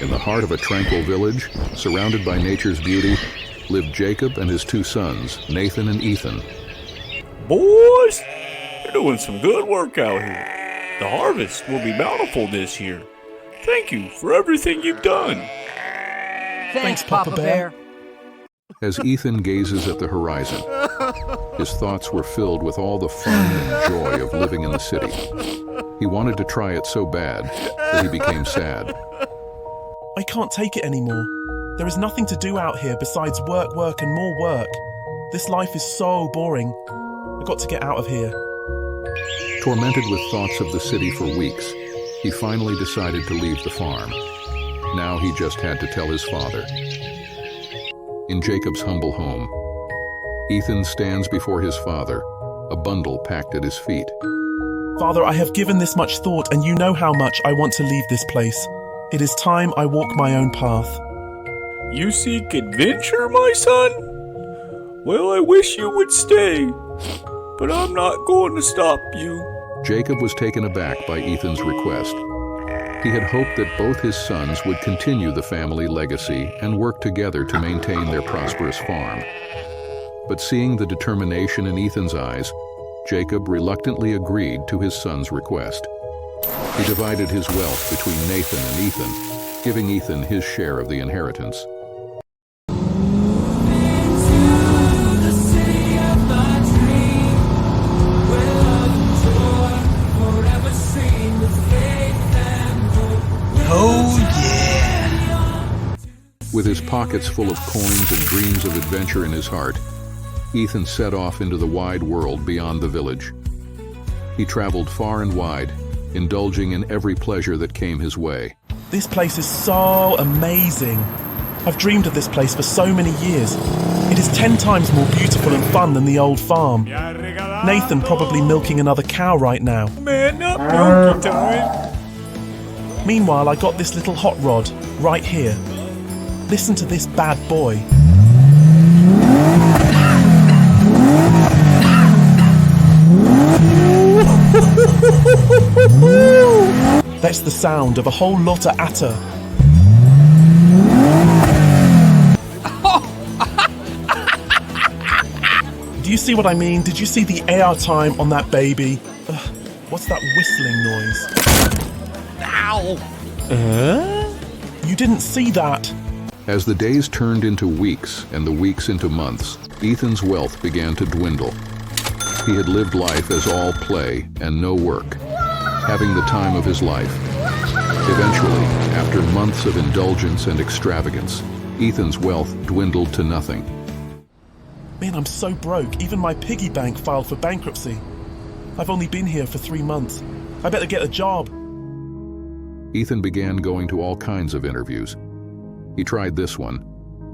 In the heart of a tranquil village, surrounded by nature's beauty, lived Jacob and his two sons, Nathan and Ethan. Boys, you're doing some good work out here. The harvest will be bountiful this year. Thank you for everything you've done. Thanks, Papa Bear. As Ethan gazes at the horizon, his thoughts were filled with all the fun and joy of living in the city. He wanted to try it so bad that he became sad. I can't take it anymore. There is nothing to do out here besides work, work, and more work. This life is so boring. I got to get out of here. Tormented with thoughts of the city for weeks, he finally decided to leave the farm. Now he just had to tell his father. In Jacob's humble home, Ethan stands before his father, a bundle packed at his feet. Father, I have given this much thought, and you know how much I want to leave this place. It is time I walk my own path. You seek adventure, my son? Well, I wish you would stay, but I'm not going to stop you. Jacob was taken aback by Ethan's request. He had hoped that both his sons would continue the family legacy and work together to maintain their prosperous farm. But seeing the determination in Ethan's eyes, Jacob reluctantly agreed to his son's request. He divided his wealth between Nathan and Ethan, giving Ethan his share of the inheritance. Oh yeah! With his pockets full of coins and dreams of adventure in his heart, Ethan set off into the wide world beyond the village. He traveled far and wide, indulging in every pleasure that came his way. This place is so amazing. I've dreamed of this place for so many years. It is 10 times more beautiful and fun than the old farm. Nathan probably milking another cow right now. Man, not milking time. Meanwhile, I got this little hot rod right here. Listen to this bad boy. That's the sound of a whole lot of atter. Do you see what I mean? Did you see the air time on that baby? What's that whistling noise? Ow! You didn't see that? As the days turned into weeks and the weeks into months, Ethan's wealth began to dwindle. He had lived life as all play and no work, having the time of his life. Eventually, after months of indulgence and extravagance, Ethan's wealth dwindled to nothing. Man, I'm so broke. Even my piggy bank filed for bankruptcy. I've only been here for 3 months. I better get a job. Ethan began going to all kinds of interviews. He tried this one,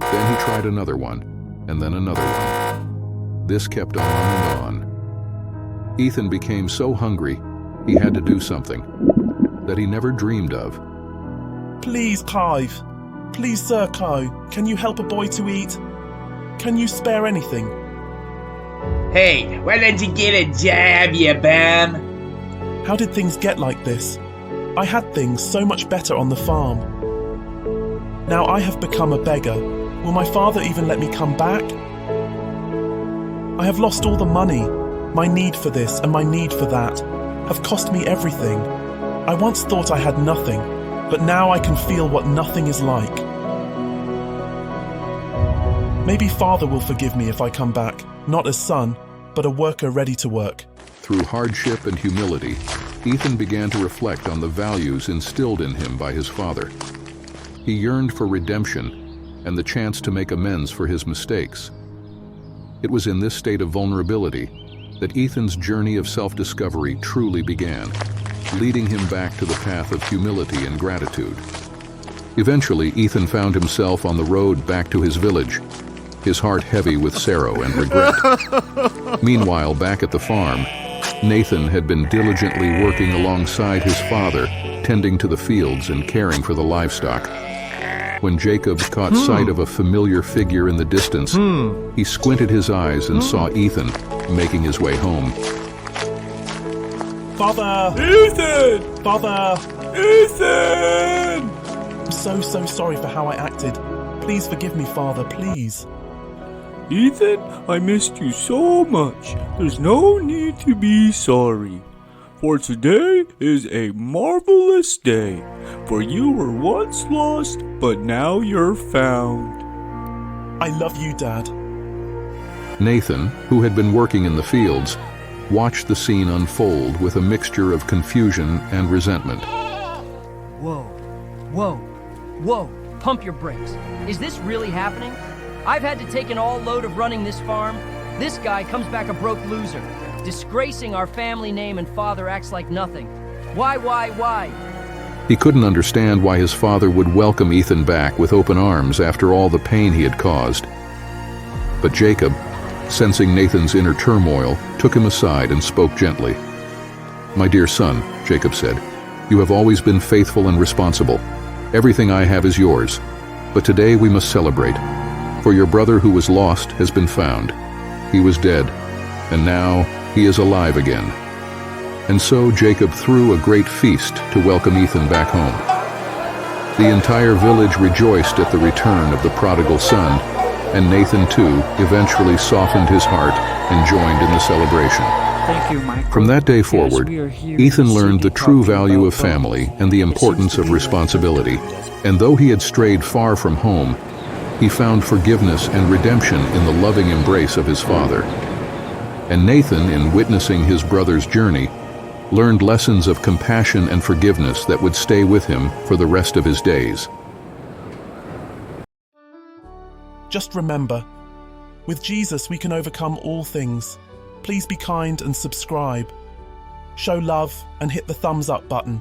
then he tried another one, and then another one. This kept on and on. Ethan became so hungry, he had to do something that he never dreamed of. Please, Clive. Please, Sir Co. Can you help a boy to eat? Can you spare anything? Hey, why don't you get a job, you bum? How did things get like this? I had things so much better on the farm. Now I have become a beggar. Will my father even let me come back? I have lost all the money. My need for this and my need for that have cost me everything. I once thought I had nothing, but now I can feel what nothing is like. Maybe father will forgive me if I come back, not as son, but a worker ready to work. Through hardship and humility, Ethan began to reflect on the values instilled in him by his father. He yearned for redemption and the chance to make amends for his mistakes. It was in this state of vulnerability that Ethan's journey of self-discovery truly began, leading him back to the path of humility and gratitude. Eventually, Ethan found himself on the road back to his village, his heart heavy with sorrow and regret. Meanwhile, back at the farm, Nathan had been diligently working alongside his father, tending to the fields and caring for the livestock. When Jacob caught sight of a familiar figure in the distance, he squinted his eyes and saw Ethan making his way home. Father! Ethan! Father! Ethan! I'm so sorry for how I acted. Please forgive me, Father, please. Ethan, I missed you so much. There's no need to be sorry. For today is a marvelous day. For you were once lost, but now you're found. I love you, Dad. Nathan, who had been working in the fields, watched the scene unfold with a mixture of confusion and resentment. Whoa, whoa, whoa, pump your brakes. Is this really happening? I've had to take an all load of running this farm. This guy comes back a broke loser, disgracing our family name, and Father acts like nothing. Why? He couldn't understand why his father would welcome Ethan back with open arms after all the pain he had caused. But Jacob, sensing Nathan's inner turmoil, took him aside and spoke gently. "My dear son," Jacob said, "you have always been faithful and responsible. Everything I have is yours. But today we must celebrate. For your brother who was lost has been found. He was dead, and now he is alive again." And so Jacob threw a great feast to welcome Ethan back home. The entire village rejoiced at the return of the prodigal son, and Nathan too eventually softened his heart and joined in the celebration. Thank you, Michael. From that day Yes, forward, we are here Ethan to learned the be true talking value about of family and the importance of responsibility. And though he had strayed far from home, he found forgiveness and redemption in the loving embrace of his father. And Nathan, in witnessing his brother's journey, learned lessons of compassion and forgiveness that would stay with him for the rest of his days. Just remember, with Jesus we can overcome all things. Please be kind and subscribe. Show love and hit the thumbs up button.